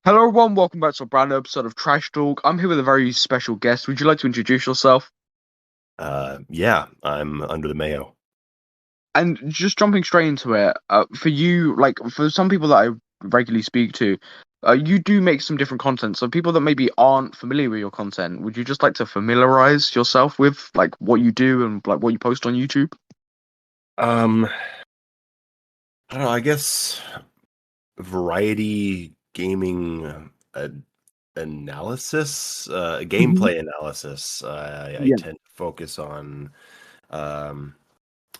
Hello, everyone. Welcome back to a brand new episode of Trash Talk. I'm here with a very special guest. Would you like to introduce yourself? Yeah, I'm under the Mayo. And just jumping straight into it, for you, like for some people that I regularly speak to, you do make some different content. So people that maybe aren't familiar with your content, would you just like to familiarize yourself with like what you do and like what you post on YouTube? Um, I don't know. I guess variety gaming analysis, Hmm. gameplay analysis. I Yeah. tend to focus um,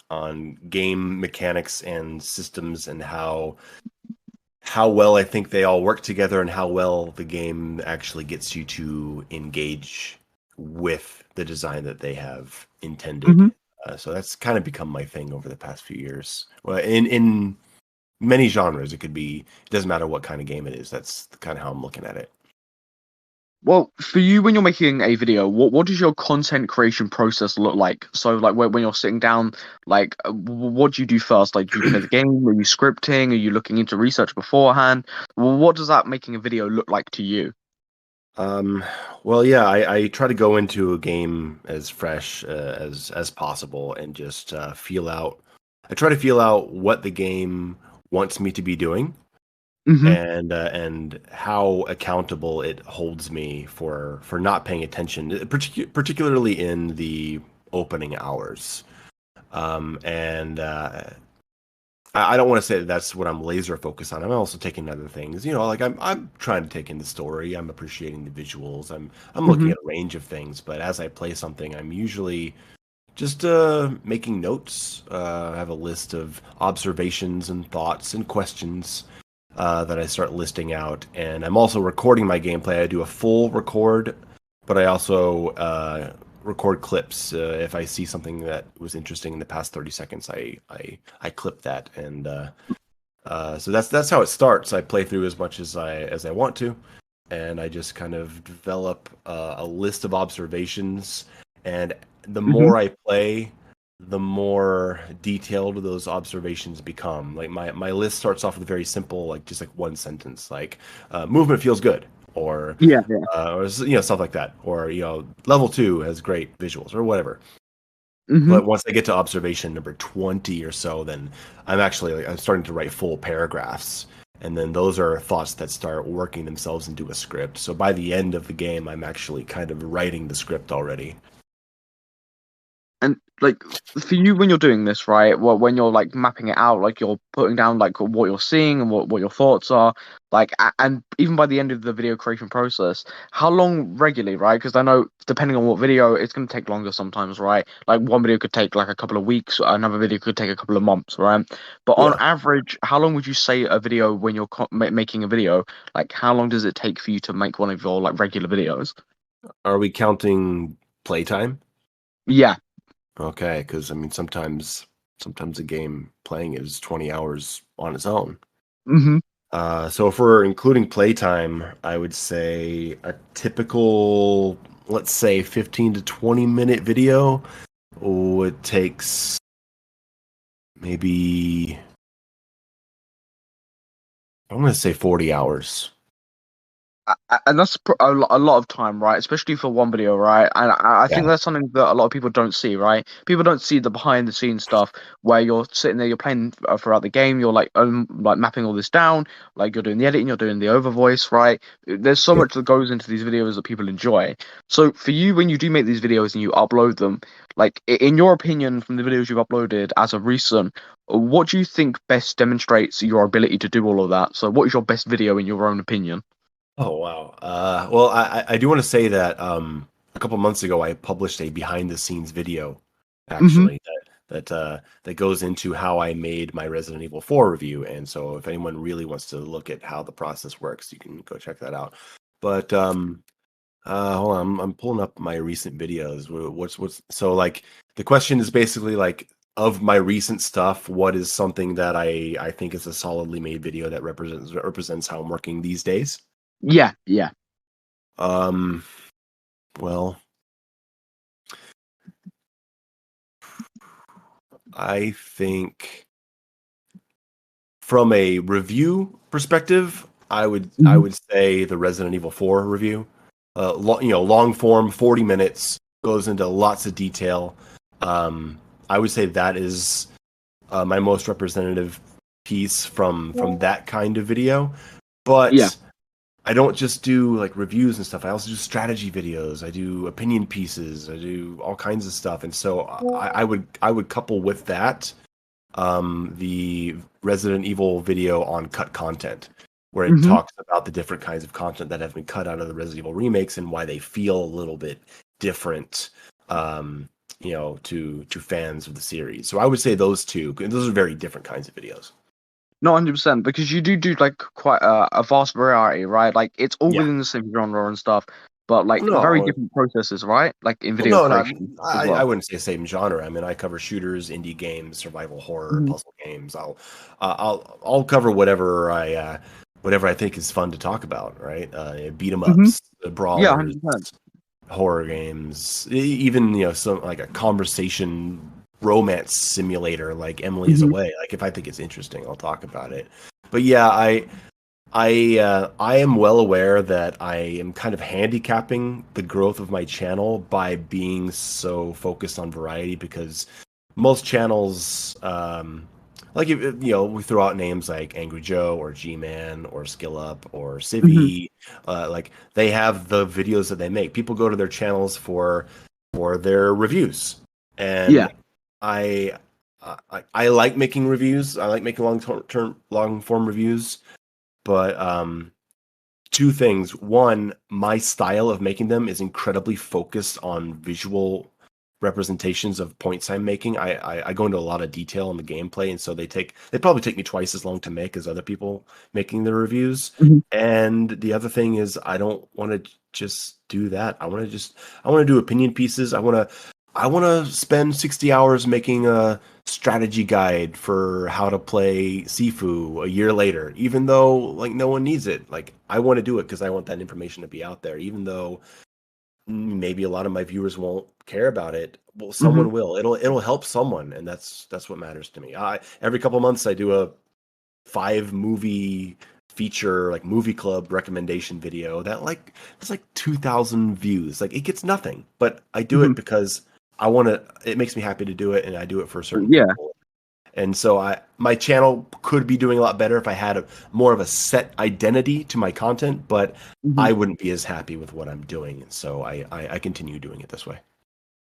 on game mechanics and systems and how well I think they all work together and how well the game actually gets you to engage with the design that they have intended. Hmm. So that's kind of become my thing over the past few years. Well, in many genres, it could be. It doesn't matter what kind of game it is. That's kind of how I'm looking at it. Well, for you, when you're making a video, what does your content creation process look like? So, like, when you're sitting down, like, what do you do first? Like, do you play the game? Are you scripting? Are you looking into research beforehand? What does that making a video look like to you? Um, well, yeah, I try to go into a game as fresh as possible and just feel out. I try to feel out what the game wants me to be doing Hmm. and how accountable it holds me for not paying attention, particularly in the opening hours. And I don't want to say that that's what I'm laser focused on. I'm also taking other things, like I'm trying to take in the story. I'm appreciating the visuals. I'm looking Hmm. at a range of things. But as I play something, I'm usually just making notes. I have a list of observations and thoughts and questions that I start listing out. And I'm also recording my gameplay. I do a full record, but I also record clips. If I see something that was interesting in the past 30 seconds, I clip that. And so that's how it starts. I play through as much as I want to, and I just kind of develop a list of observations. And the Hmm. more I play, the more detailed those observations become. Like my list starts off with very simple, like just like one sentence, like movement feels good, or Yeah, yeah. stuff like that, or level 2 has great visuals, or whatever. Hmm. But once I get to observation number 20 or so, then I'm starting to write full paragraphs. And then those are thoughts that start working themselves into a script. So by the end of the game, I'm actually kind of writing the script already. And like for you, when you're doing this, right? Well, when you're like mapping it out, like you're putting down like what you're seeing and what your thoughts are, like, and even by the end of the video creation process, how long regularly, right? Because I know depending on what video, it's going to take longer sometimes, right? Like one video could take like a couple of weeks, another video could take a couple of months, right? But on Yeah. average, how long would you say a video when you're making a video? Like, how long does it take for you to make one of your like regular videos? Are we counting playtime? Yeah. Okay, because I mean sometimes a game playing is 20 hours on its own. Hmm. So if we're including playtime, I would say a typical, let's say 15 to 20-minute video. Oh, it takes maybe I'm gonna say 40 hours. And that's a lot of time, right? Especially for one video, right? And I Yeah. think that's something that a lot of people don't see, right? People don't see the behind the scenes stuff where you're sitting there, you're playing throughout the game, you're like mapping all this down, like you're doing the editing, you're doing the over voice, right? There's so Yeah. much that goes into these videos that people enjoy. So for you, when you do make these videos and you upload them, like in your opinion, from the videos you've uploaded as of recent, what do you think best demonstrates your ability to do all of that? So what is your best video in your own opinion? Oh wow. Well, I do want to say that a couple months ago I published a behind the scenes video Hmm. actually that goes into how I made my Resident Evil 4 review. And so if anyone really wants to look at how the process works, you can go check that out. But hold on, I'm pulling up my recent videos. What's so like the question is basically like of my recent stuff, what is something that I think is a solidly made video that represents how I'm working these days? Yeah, yeah. Um, well, I think from a review perspective, I would say the Resident Evil 4 review. Long form, 40 minutes, goes into lots of detail. I would say that is my most representative piece from that kind of video. Yeah. But I don't just do like reviews and stuff. I also do strategy videos. I do opinion pieces. I do all kinds of stuff. And so I would couple with that the Resident Evil video on cut content, where it Hmm. talks about the different kinds of content that have been cut out of the Resident Evil remakes and why they feel a little bit different, to fans of the series. So I would say those two. Those are very different kinds of videos. Not 100%, because you do like quite a vast variety, right? Like it's all Yeah. within the same genre and stuff, but like very No, different processes, right? Like in well, video no, not. creation as I well. wouldn't say same genre. I mean, I cover shooters, indie games, survival horror, Hmm. puzzle games. I'll cover whatever I think is fun to talk about. Right? Beat 'em Hmm. ups, Yeah, brawlers, 100%. horror games, even some like a conversation romance simulator like Emily is Hmm. Away. Like if I think it's interesting, I'll talk about it. But yeah, I am well aware that I am kind of handicapping the growth of my channel by being so focused on variety because most channels, like if, we throw out names like Angry Joe or G-Man or Skill Up or Hmm. Civi, like they have the videos that they make. People go to their channels for their reviews, Yeah. and I I like making reviews. I like making long form reviews, but two things. One, my style of making them is incredibly focused on visual representations of points I'm making. I go into a lot of detail in the gameplay, and so they probably take me twice as long to make as other people making the reviews. Hmm. And the other thing is I don't want to just do that. I want to do opinion pieces. I want to spend 60 hours making a strategy guide for how to play Sifu a year later, even though like no one needs it. Like I want to do it because I want that information to be out there, even though maybe a lot of my viewers won't care about it. Well, Hmm. someone will. It'll help someone, and that's what matters to me. Every couple months I do a 5 movie feature like movie club recommendation video that like it's like 2,000 views. Like it gets nothing, but I do Hmm. it because I want to. It makes me happy to do it, and I do it for certain Yeah. people. And so my channel could be doing a lot better if I had more of a set identity to my content, but Hmm. I wouldn't be as happy with what I'm doing. And so I continue doing it this way.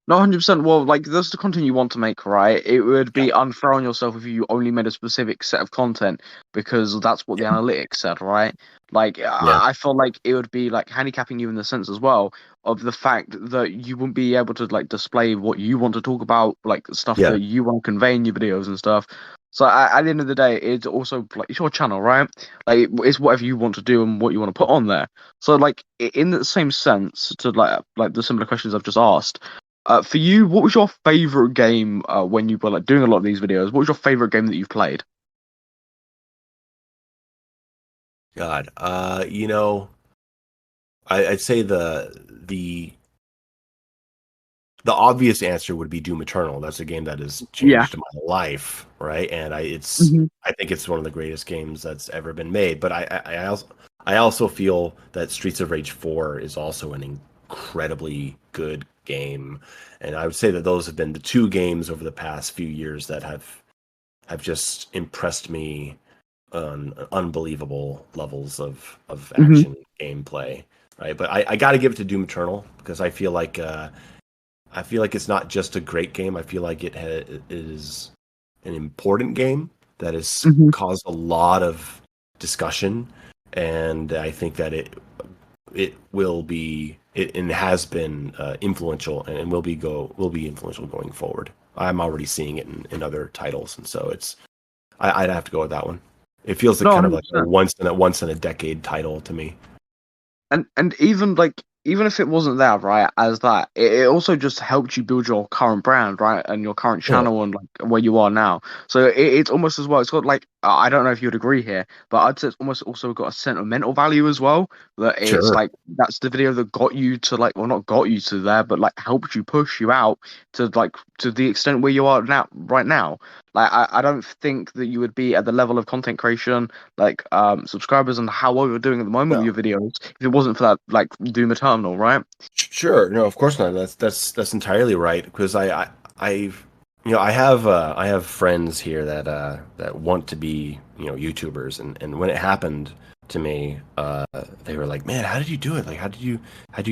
Not 100%. Well, like that's the content you want to make, right? It would Yeah. be unfair on yourself if you only made a specific set of content because that's what the analytics said, right? Like Yeah. I feel like it would be like handicapping you in the sense as well of the fact that you wouldn't be able to like display what you want to talk about, like stuff Yeah. that you want to convey in your videos and stuff. So at the end of the day, it's also like it's your channel, right? Like it's whatever you want to do and what you want to put on there. So like in the same sense to like the similar questions I've just asked. For you, what was your favorite game when you were like doing a lot of these videos? What was your favorite game that you've played? God. I'd say the obvious answer would be Doom Eternal. That's a game that has Yeah. changed my life, right? And Hmm. I think it's one of the greatest games that's ever been made. But I also feel that Streets of Rage 4 is also an incredibly good game, and I would say that those have been the two games over the past few years that have just impressed me on unbelievable levels of Hmm. action gameplay, right? But I got to give it to Doom Eternal because I feel like it's not just a great game. I feel like it is an important game that has Hmm. caused a lot of discussion, and I think that it will be it and has been influential and will be influential going forward. I'm already seeing it in other titles, and so I'd have to go with that one. It feels like No, kind of like a 100%. once in a decade title to me. And even like even if it wasn't there, right, as that, it also just helped you build your current brand, right, and your current Yeah, channel and like where you are now. So it's almost as well. It's got like I don't know if you'd agree here, but I'd say it's almost also got a sentimental value as well. That it's sure. like that's the video that got you to like, well, not got you to there, but like helped you push you out to like to the extent where you are now, right now. Like I don't think that you would be at the level of content creation, like subscribers and how well you're doing at the moment with No. your videos if it wasn't for that like Doom Eternal, right? Sure. No, of course not. That's entirely right. Because I've I have friends here that want to be YouTubers, and when it happened to me, they were like, "Man, how did you do it? Like, how did you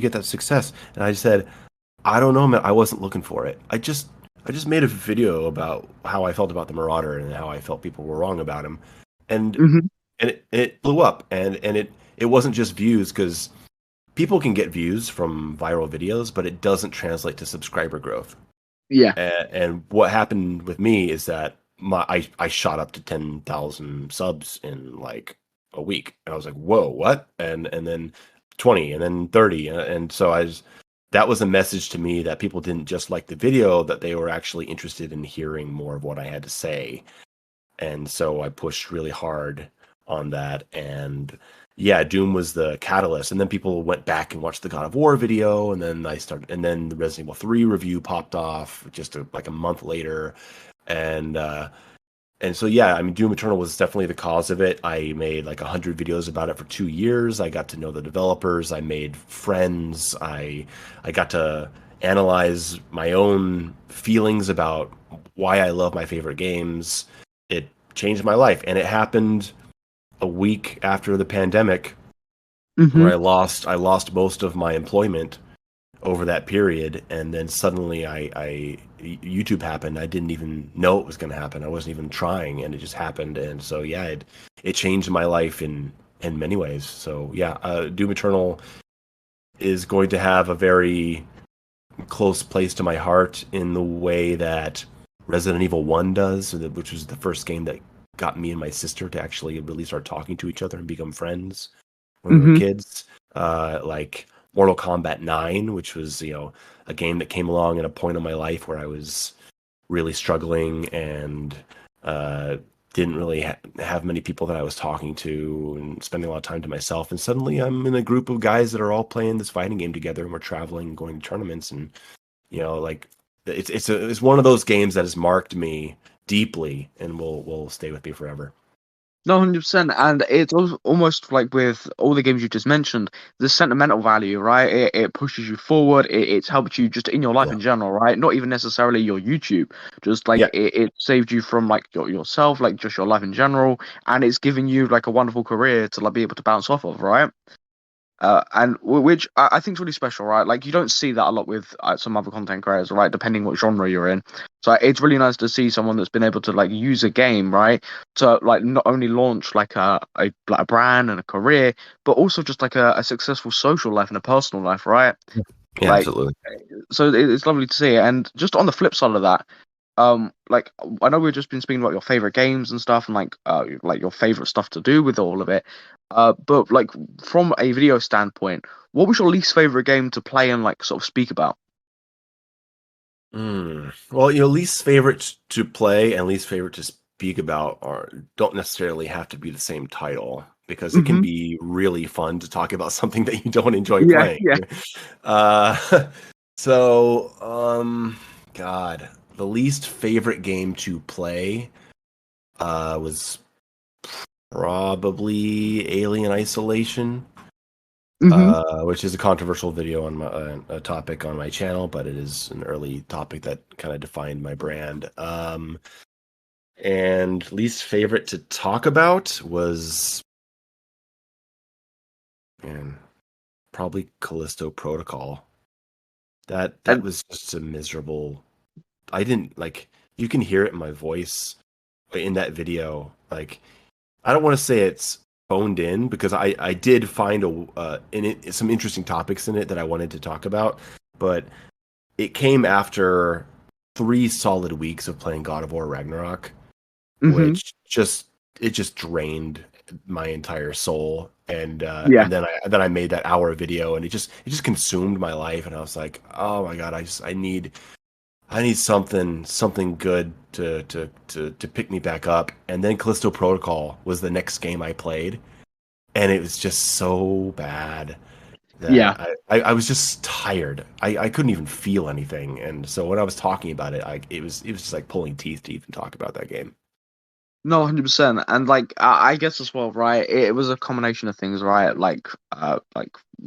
get that success?" And I said, "I don't know, man. I wasn't looking for it. I just made a video about how I felt about the Marauder and how I felt people were wrong about him, and Hmm. it blew up, and it wasn't just views because." People can get views from viral videos, but it doesn't translate to subscriber growth. Yeah. And what happened with me is that I shot up to 10,000 subs in like a week. And I was like, whoa, what? And then 20 and then 30. And so that was a message to me that people didn't just like the video, that they were actually interested in hearing more of what I had to say. And so I pushed really hard on that. And yeah, Doom was the catalyst. And then people went back and watched the God of War video, and then and then the Resident Evil 3 review popped off just like a month later. And and so yeah, I mean, Doom Eternal was definitely the cause of it. I made like 100 videos about it for 2 years. I got to know the developers. I made friends. I got to analyze my own feelings about why I love my favorite games. It changed my life, and it happened a week after the pandemic, where Hmm. I lost most of my employment over that period, and then suddenly I YouTube happened. I didn't even know it was going to happen. I wasn't even trying, and it just happened. And so yeah, it changed my life in many ways. So yeah, Doom Eternal is going to have a very close place to my heart in the way that Resident Evil 1 does, which was the first game that got me and my sister to actually really start talking to each other and become friends when we were Hmm. kids. Like Mortal Kombat 9, which was, a game that came along at a point in my life where I was really struggling and uh, didn't really have many people that I was talking to and spending a lot of time to myself. And suddenly I'm in a group of guys that are all playing this fighting game together, and we're traveling and going to tournaments. And, like it's one of those games that has marked me deeply and will stay with me forever. No, 100%. And it's almost like with all the games you just mentioned, the sentimental value, right? It pushes you forward. It's helped you just in your life Yeah. in general, right? Not even necessarily your YouTube, just like Yeah. it saved you from like yourself, like just your life in general. And it's given you like a wonderful career to like be able to bounce off of, right? And which I think is really special, right? Like you don't see that a lot with some other content creators, right? Depending what genre you're in. So it's really nice to see someone that's been able to like use a game, right, to like not only launch like like a brand and a career, but also just like a successful social life and a personal life, right? Yeah, Like, absolutely. so it's lovely to see. And just on the flip side of that, like I know we've just been speaking about your favorite games and stuff, and like your favorite stuff to do with all of it. But like from a video standpoint, what was your least favorite game to play and like sort of speak about? Well, least favorite to play and least favorite to speak about don't necessarily have to be the same title, because it can Hmm. be really fun to talk about something that you don't enjoy Yeah, playing. yeah. Uh, so, God, the least favorite game to play was probably Alien Isolation. Hmm. Which is a controversial video on my a topic on my channel, but it is an early topic that kind of defined my brand. And least favorite to talk about was, man, probably Callisto Protocol. That And was just a miserable. I didn't like. You can hear it in my voice in that video. Like, I don't want to say it's phoned in, because I did find in it some interesting topics in it that I wanted to talk about, but it came after 3 solid weeks of playing God of War Ragnarok, hmm. which just drained my entire soul. Yeah. And then I made that hour video, and it just consumed my life. And I was like, oh my god, I need something good to pick me back up. And then Callisto Protocol was the next game I played, and it was just so bad. Yeah. that I was just tired. I couldn't even feel anything, and so when I was talking about it, it was just like pulling teeth to even talk about that game. No, 100%. And like I guess as well, right? It was a combination of things, right? Like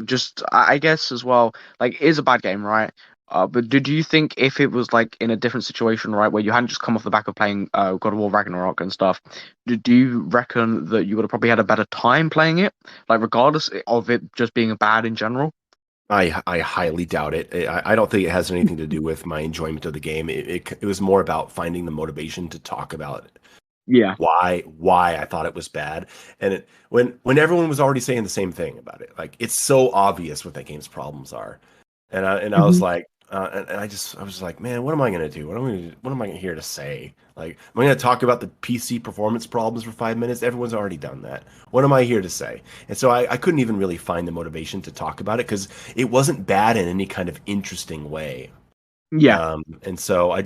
just I guess as well, like it is a bad game, right? But do you think if it was like in a different situation, right, where you hadn't just come off the back of playing God of War Ragnarok and stuff, do you reckon that you would have probably had a better time playing it, like regardless of it just being bad in general? I highly doubt it. I don't think it has anything to do with my enjoyment of the game. It was more about finding the motivation to talk about Yeah. why I thought it was bad. And when everyone was already saying the same thing about it, like it's so obvious what that game's problems are. And I was Hmm. like, I was like, man, what am I gonna do? What am I here to say? Like, am I gonna talk about the PC performance problems for 5 minutes? Everyone's already done that. What am I here to say? And so I couldn't even really find the motivation to talk about it because it wasn't bad in any kind of interesting way. Yeah. And so I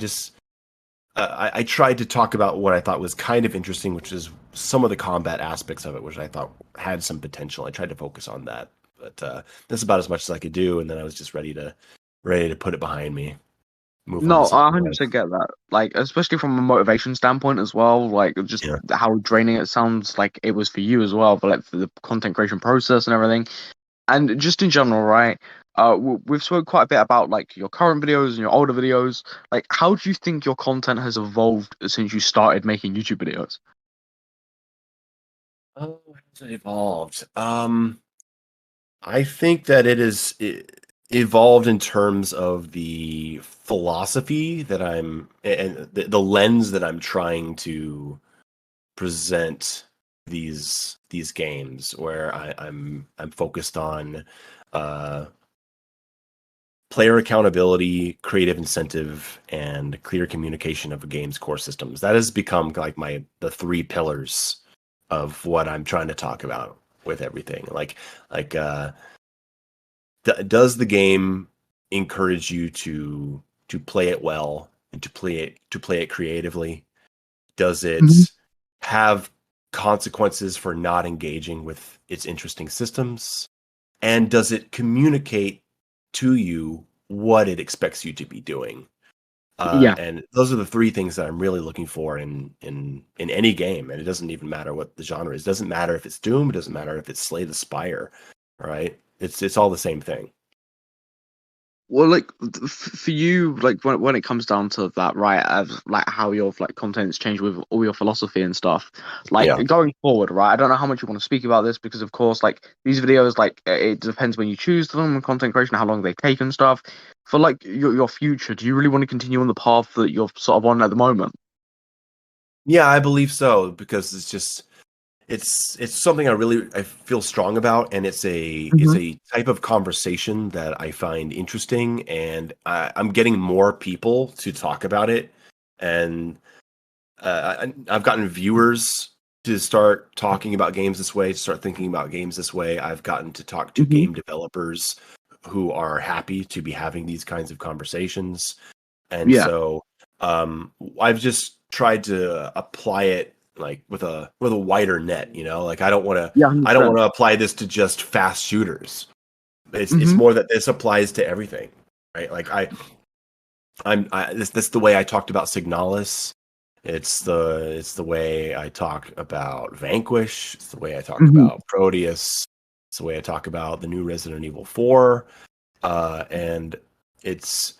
tried to talk about what I thought was kind of interesting, which is some of the combat aspects of it, which I thought had some potential. I tried to focus on that, but that's about as much as I could do. And then I was just ready to put it behind me, move on to No, I something else. 100% get that. Like, especially from a motivation standpoint as well, like just Yeah. how draining it sounds like it was for you as well, but like for the content creation process and everything. And just in general, right? We've spoke quite a bit about like your current videos and your older videos. Like, how do you think your content has evolved since you started making YouTube videos? Oh, how's it evolved? I think that evolved in terms of the philosophy that and the lens that I'm trying to present these games, where I'm focused on uh, player accountability, creative incentive, and clear communication of a game's core systems. That has become like the three pillars of what I'm trying to talk about with everything. Like does the game encourage you to play it well and to play it creatively? Does Mhm. it have consequences for not engaging with its interesting systems? And does it communicate to you what it expects you to be doing? Yeah. And those are the three things that I'm really looking for in any game. And it doesn't even matter what the genre is. It doesn't matter if it's Doom. It doesn't matter if it's Slay the Spire. Right? It's all the same thing. Well, like for you, like when it comes down to that, right? Of like how your like content's changed with all your philosophy and stuff. Like Yeah. going forward, right? I don't know how much you want to speak about this because, of course, like these videos, like it depends when you choose them and content creation, how long they take and stuff. For like your future, do you really want to continue on the path that you're sort of on at the moment? Yeah, I believe so because it's something I feel strong about, and it's Hmm. a type of conversation that I find interesting, and I'm getting more people to talk about it, and I've gotten viewers to start talking about games this way, to start thinking about games this way. I've gotten to talk to Hmm. game developers who are happy to be having these kinds of conversations. And Yeah. so I've just tried to apply it like with a wider net, you know? Like Yeah. I don't 100%. want to apply this to just fast shooters. It's Hmm. more that this applies to everything, right? Like this the way I talked about Signalis. It's the way I talk about Vanquish. It's the way I talk Hmm. about Proteus. It's the way I talk about the new Resident Evil 4. And it's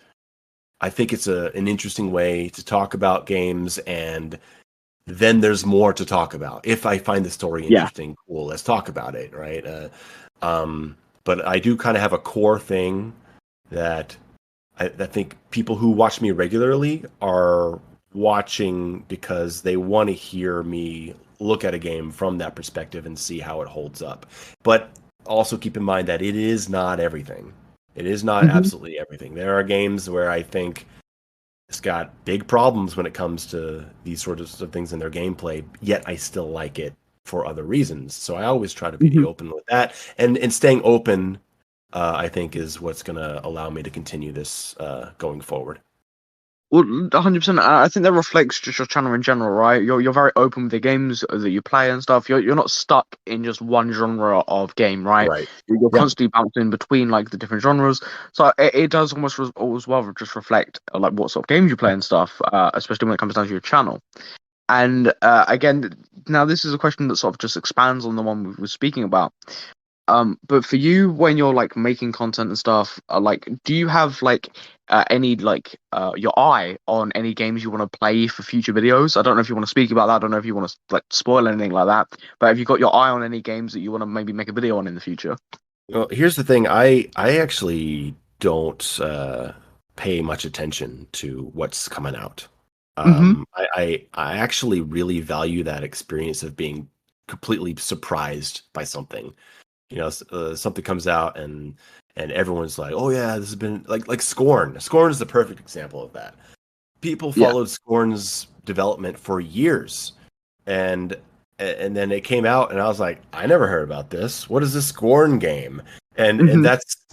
I think it's an interesting way to talk about games, and then there's more to talk about. If I find the story Yeah. interesting, cool, let's talk about it, right? But I do kind of have a core thing that I think people who watch me regularly are watching because they want to hear me look at a game from that perspective and see how it holds up. But also keep in mind that it is not everything. It is not Hmm. absolutely everything. There are games where I think it's got big problems when it comes to these sorts of things in their gameplay, yet I still like it for other reasons. So I always try to be Hmm. open with that. And staying open, I think, is what's going to allow me to continue this going forward. Well, 100%. I think that reflects just your channel in general, right? You're very open with the games that you play and stuff. You're not stuck in just one genre of game, right? Right. You're Yeah. constantly bouncing between like the different genres. So it does almost as well just reflect like what sort of games you play and stuff, especially when it comes down to your channel. And again, now this is a question that sort of just expands on the one we were speaking about. But for you, when you're like making content and stuff, like, do you have like any like your eye on any games you want to play for future videos? I don't know if you want to speak about that. I don't know if you want to like spoil anything like that. But have you got your eye on any games that you want to maybe make a video on in the future? Well, here's the thing. I actually don't pay much attention to what's coming out. Mm-hmm. I actually really value that experience of being completely surprised by something. You know, something comes out and everyone's like, "Oh yeah, this has been like Scorn." Scorn is the perfect example of that. People Yeah. followed Scorn's development for years, and and then it came out, and I was like, I never heard about this. What is this Scorn game? And Mm-hmm.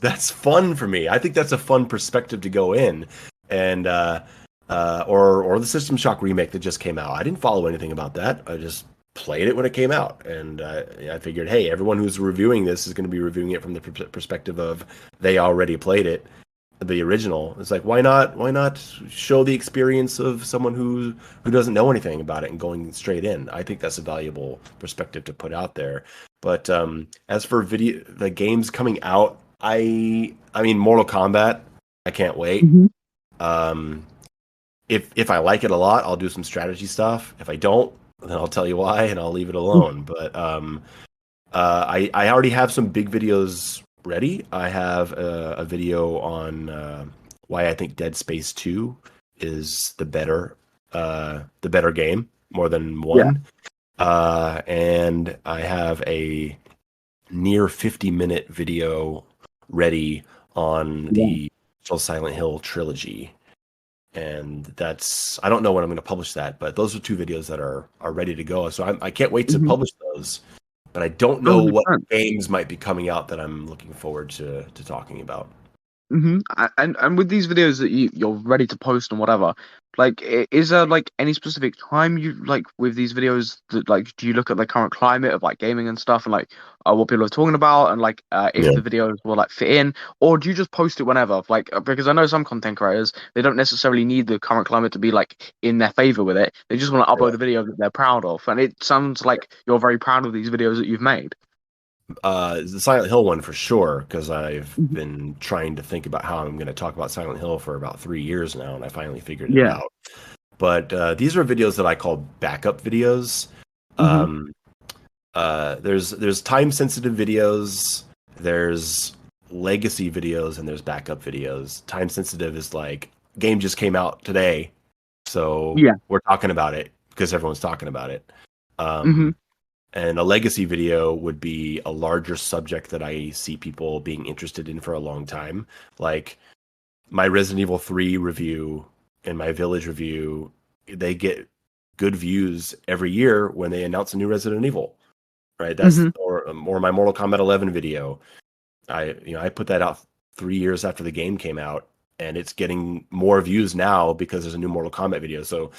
that's fun for me. I think that's a fun perspective to go in, and or the System Shock remake that just came out. I didn't follow anything about that. I just played it when it came out, and I figured, hey, everyone who's reviewing this is going to be reviewing it from the perspective of they already played it, the original. It's like, why not show the experience of someone who doesn't know anything about it and going straight in. I think that's a valuable perspective to put out there. But as for the games coming out, I mean Mortal Kombat, I can't wait. Mm-hmm. um if I like it a lot, I'll do some strategy stuff. If I don't, then I'll tell you why and I'll leave it alone. But I already have some big videos ready. I have a video on why I think Dead Space 2 is the better game more than Yeah. one. And I have a near 50-minute video ready on Yeah. the Silent Hill trilogy. And that's, I don't know when I'm going to publish that, but those are two videos that are ready to go. So I can't wait to Mm-hmm. publish those, but I don't know what 100%. games might be coming out that I'm looking forward to talking about. Mm-hmm. And with these videos that you're ready to post and whatever, like, is there like any specific time you like with these videos that like do you look at the current climate of like gaming and stuff and like what people are talking about and like if Yeah. the videos will like fit in, or do you just post it whenever? Like because I know some content creators, they don't necessarily need the current climate to be like in their favor with it. They just want to Yeah. upload a video that they're proud of, and it sounds like you're very proud of these videos that you've made. The Silent Hill one for sure, because I've Mhm. been trying to think about how I'm going to talk about Silent Hill for about 3 years now, and I finally figured it Yeah. out. But these are videos that I call backup videos. Hmm. Um, there's time sensitive videos, there's legacy videos, and there's backup videos. Time sensitive is like game just came out today, so Yeah. we're talking about it because everyone's talking about it. Hmm. Um, and a legacy video would be a larger subject that I see people being interested in for a long time. Like my Resident Evil 3 review and my Village review, they get good views every year when they announce a new Resident Evil. Right? That's Hmm. or my Mortal Kombat 11 video. I put that out 3 years after the game came out, and it's getting more views now because there's a new Mortal Kombat video. So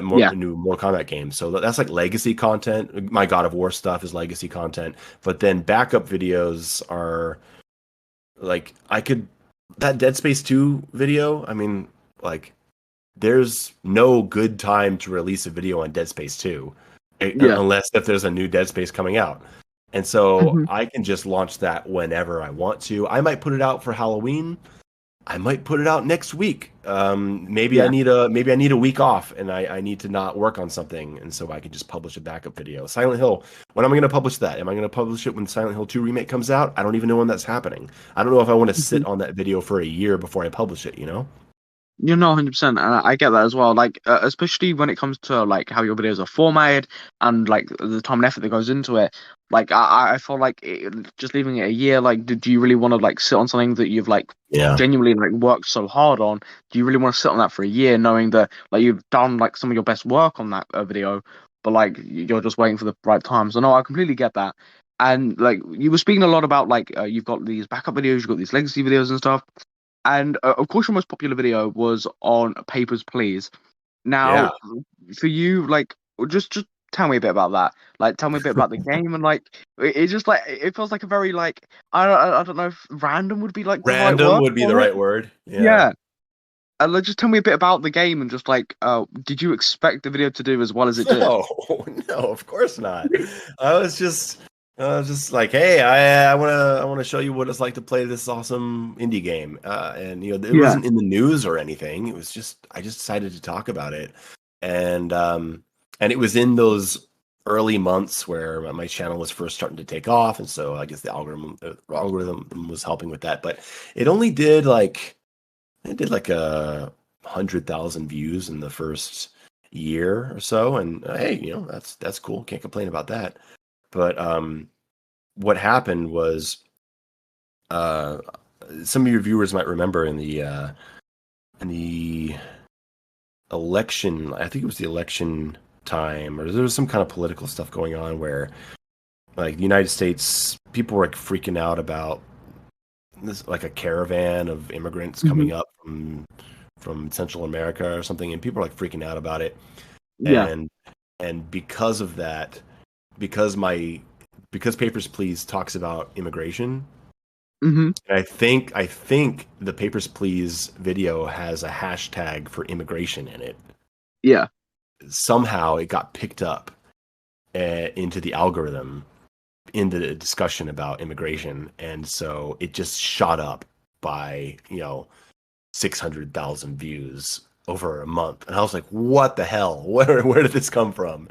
more Yeah. a new Mortal Kombat game. So that's like legacy content. My God of War stuff is legacy content, but then backup videos are like I could that Dead Space 2 video. I mean, like there's no good time to release a video on Dead Space 2 Yeah. unless if there's a new Dead Space coming out. And so Hmm. I can just launch that whenever I want to. I might put it out for Halloween. I might put it out next week. Maybe I Yeah. need a week off and I need to not work on something, and so I can just publish a backup video. Silent Hill. When am I going to publish that? Am I going to publish it when Silent Hill 2 remake comes out? I don't even know when that's happening. I don't know if I want to sit on that video for a year before I publish it. You know? You're not 100%, and I get that as well. Like, especially when it comes to like how your videos are formatted and like the time and effort that goes into it. Like, I feel like just leaving it a year. Like, do you really want to like sit on something that you've like Yeah. genuinely like worked so hard on? Do you really want to sit on that for a year, knowing that like you've done like some of your best work on that video, but like you're just waiting for the right time? So no, I completely get that. And like you were speaking a lot about like you've got these backup videos, you've got these legacy videos and stuff. And of course, your most popular video was on Papers, Please. Yeah. Now, for you, like, just tell me a bit about that. Like, tell me a bit about the game, and like, it's just like it feels like a very like I don't know if random would be like the right Random word would be the for it. right word. Yeah. Yeah. Like, just tell me a bit about the game and just like, did you expect the video to do as well as it did? No, no, of course not. I was just, like, hey, I want to show you what it's like to play this awesome indie game. And it Yeah. wasn't in the news or anything. It was just, I just decided to talk about it, and and it was in those early months where my channel was first starting to take off, and so I guess the algorithm was helping with that. But it only did like a 100,000 views in the first year or so, and hey, that's cool. Can't complain about that. But what happened was, uh, some of your viewers might remember in the election. I think it was the election time, or there was some kind of political stuff going on where, like, the United States people were like freaking out about this, like a caravan of immigrants Hmm. coming up from Central America or something, and people are like freaking out about it. Yeah. And because of that, because Papers, Please talks about immigration, Hmm. and I think the Papers, Please video has a hashtag for immigration in it. Yeah. Somehow it got picked up into the algorithm in the discussion about immigration, and so it just shot up by 600,000 views over a month. And I was like, what the hell? Where did this come from?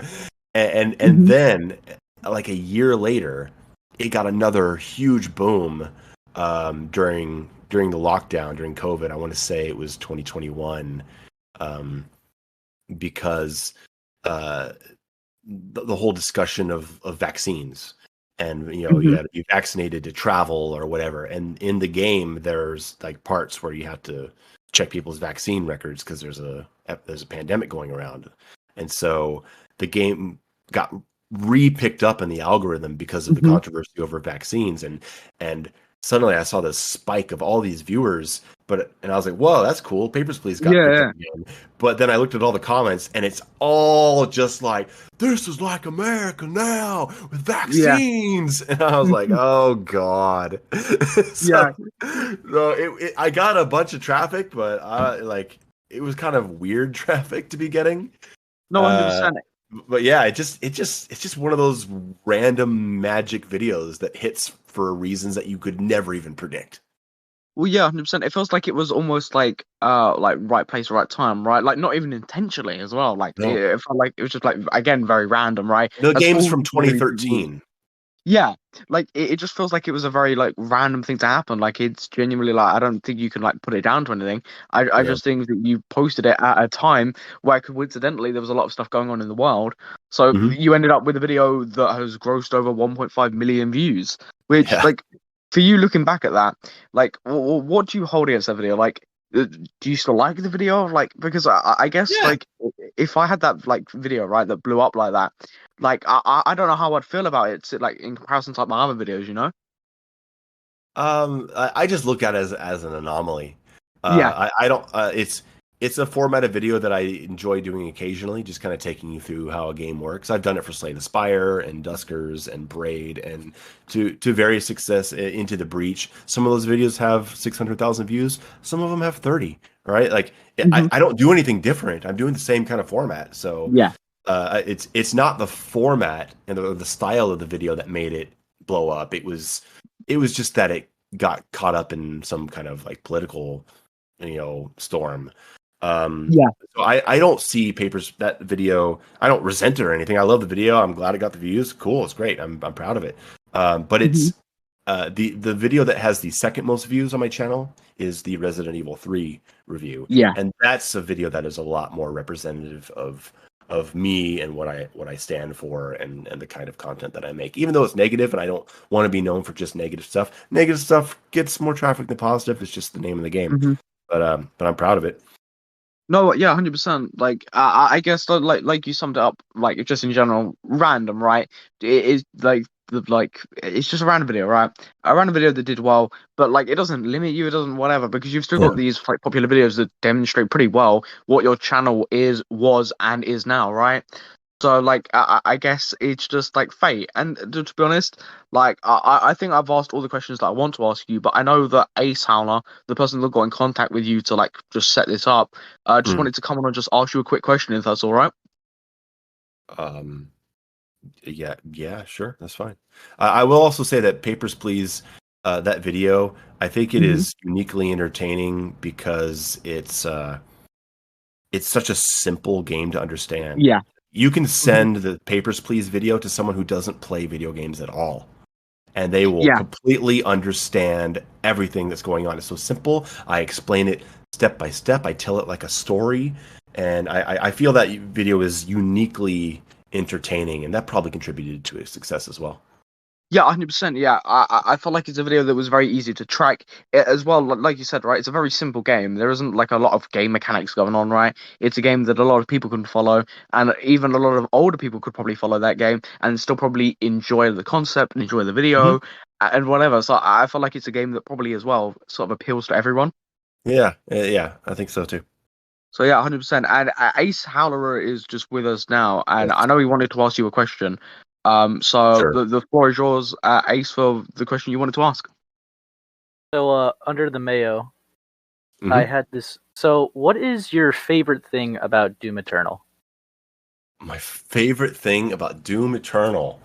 And Hmm. then, like a year later, it got another huge boom, during the lockdown, during COVID. I want to say it was 2021, um, because uh, the whole discussion of vaccines, and you Hmm. got to be vaccinated to travel or whatever. And in the game, there's like parts where you have to check people's vaccine records because there's a pandemic going around. And so the game got re-picked up in the algorithm because of the Hmm. controversy over vaccines, and suddenly I saw this spike of all these viewers. And I was like, whoa, that's cool. Papers, Please got picked up Yeah. again. But then I looked at all the comments, and it's all just like, this is like America now with Yeah. vaccines. And I was like, Yeah. oh God. Yeah. So I got a bunch of traffic, but it was kind of weird traffic to be getting. No, Uh, 100%. but yeah, it's just one of those random magic videos that hits for reasons that you could never even predict. Well, yeah, 100%. It feels like it was almost like right place, right time, right? Like not even intentionally as well. Like No, it felt like it was just like again very random, right? the As game's all from videos to be. 2013. Yeah, like it just feels like it was a very like random thing to happen. Like it's genuinely like I don't think you can like put it down to anything. I Yeah. just think that you posted it at a time where coincidentally there was a lot of stuff going on in the world. So Hmm. you ended up with a video that has grossed over 1.5 million views, which Yeah. like for you looking back at that, like what do you hold against that video? Like do you still like the video? Like because I guess Yeah. like if I had that like video right that blew up like that. Like I don't know how I'd feel about it, like in comparison to like my other videos, you know? I just look at it as an anomaly. Yeah. I don't. It's a format of video that I enjoy doing occasionally, just kind of taking you through how a game works. I've done it for Slay the Spire and Duskers and Braid, and to various success into the Breach. Some of those videos have 600,000 views. Some of them have 30. Right? Like, Hmm. I don't do anything different. I'm doing the same kind of format. So Yeah. it's not the format and the style of the video that made it blow up. It was just that it got caught up in some kind of like political, storm. Yeah. So I don't see Papers, that video. I don't resent it or anything. I love the video. I'm glad it got the views. Cool. It's great. I'm proud of it. But Hmm. it's the video that has the second most views on my channel is the Resident Evil 3 review, Yeah. and that's a video that is a lot more representative of me and what I stand for, and the kind of content that I make. Even though it's negative, and I don't want to be known for just negative stuff. Negative stuff gets more traffic than positive. It's just the name of the game. Hmm. But I'm proud of it. No, yeah, 100%. Like, I guess like you summed it up, like just in general, random, right? It is like it's just a random video, right? A random video that did well, but like it doesn't limit you, it doesn't whatever, because you've still got Yeah. these like popular videos that demonstrate pretty well what your channel was, and is now, right? So like I guess it's just like fate. And to be honest, like I think I've asked all the questions that I want to ask you, but I know that Ace Howler, the person that got in contact with you to like just set this up, just Mm. wanted to come on and just ask you a quick question, if that's all right. Um, yeah, yeah, sure, that's fine. I will also say that Papers, Please, that video, I think it Hmm. is uniquely entertaining because it's such a simple game to understand. Yeah. You can Hmm. send the Papers, Please video to someone who doesn't play video games at all, and they will Yeah. completely understand everything that's going on. It's so simple. I explain it step by step. I tell it like a story, and I feel that video is uniquely entertaining, and that probably contributed to its success as well. Yeah, 100%. Yeah, I felt like it's a video that was very easy to track as well. Like you said, right? It's a very simple game. There isn't like a lot of game mechanics going on, right? It's a game that a lot of people can follow, and even a lot of older people could probably follow that game and still probably enjoy the concept and enjoy the video Hmm. and whatever. So I feel like it's a game that probably as well sort of appeals to everyone. Yeah, yeah, I think so too. So yeah, 100%. And Ace Howler is just with us now, and Yes, I know he wanted to ask you a question. So sure. the floor is yours, Ace, for the question you wanted to ask. So, under the Mayo, I Hmm. had this. So, what is your favorite thing about Doom Eternal? My favorite thing about Doom Eternal.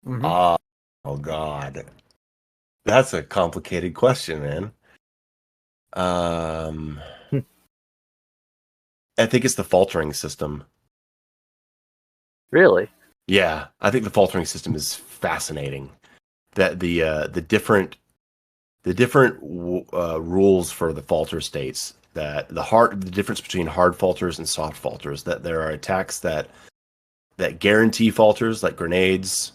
Mm-hmm. Ah, oh God, that's a complicated question, man. Um, I think it's the faltering system. Really? Yeah, I think the faltering system is fascinating. That the different rules for the falter states. That the difference between hard falters and soft falters. That there are attacks that guarantee falters, like grenades,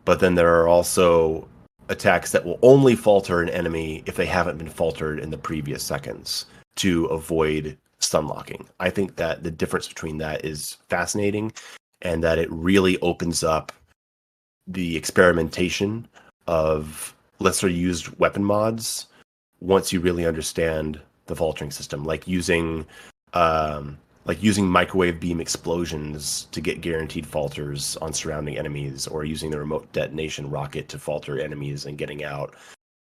but then there are also attacks that will only falter an enemy if they haven't been faltered in the previous seconds to avoid stun locking. I think that the difference between that is fascinating, and that it really opens up the experimentation of lesser used weapon mods once you really understand the faltering system, like using microwave beam explosions to get guaranteed falters on surrounding enemies, or using the remote detonation rocket to falter enemies and getting out,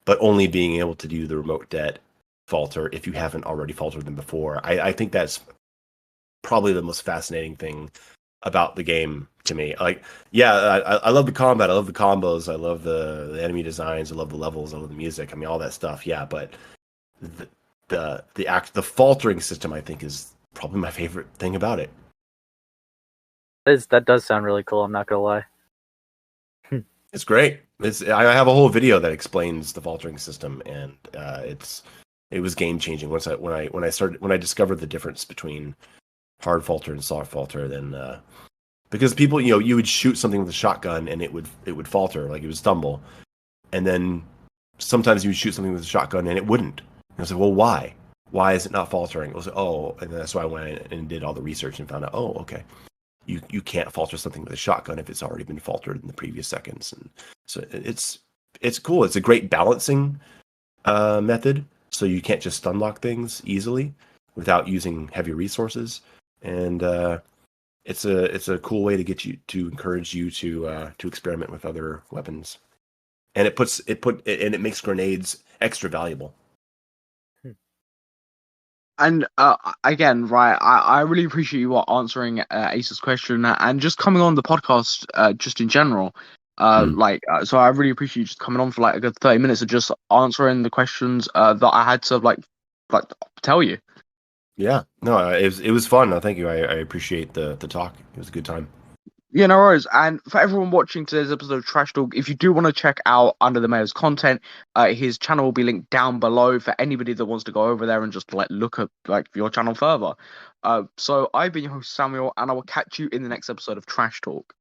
but only being able to do the remote det falter if you haven't already faltered them before. I think that's probably the most fascinating thing about the game to me. Like, yeah, I love the combat, I love the combos, I love the enemy designs, I love the levels, I love the music. I mean, all that stuff. Yeah, but the the faltering system, I think, is probably my favorite thing about it. That does sound really cool. I'm not gonna lie. It's great. I have a whole video that explains the faltering system, and it was game changing once when I discovered the difference between hard falter and soft falter. Then because people, you would shoot something with a shotgun and it would falter, like it would stumble, and then sometimes you would shoot something with a shotgun and it wouldn't. And I was like, well, why? Why is it not faltering? It was like, oh, and that's why I went and did all the research and found out, oh, okay, you can't falter something with a shotgun if it's already been faltered in the previous seconds. And so it's cool. It's a great balancing method. So you can't just stun lock things easily without using heavy resources. And it's a cool way to get you to encourage you to experiment with other weapons. And it makes grenades extra valuable. And again, right, I really appreciate you answering Ace's question and just coming on the podcast just in general. Mm. So I really appreciate you just coming on for like a good 30 minutes of just answering the questions that I had to like tell you. Yeah, no, it was fun. No, thank you. I appreciate the talk. It was a good time. Yeah, no worries. And for everyone watching today's episode of Trash Talk, if you do want to check out Under the Mayor's content, his channel will be linked down below for anybody that wants to go over there and just like look at like your channel further. So I've been your host Samuel, and I will catch you in the next episode of Trash Talk.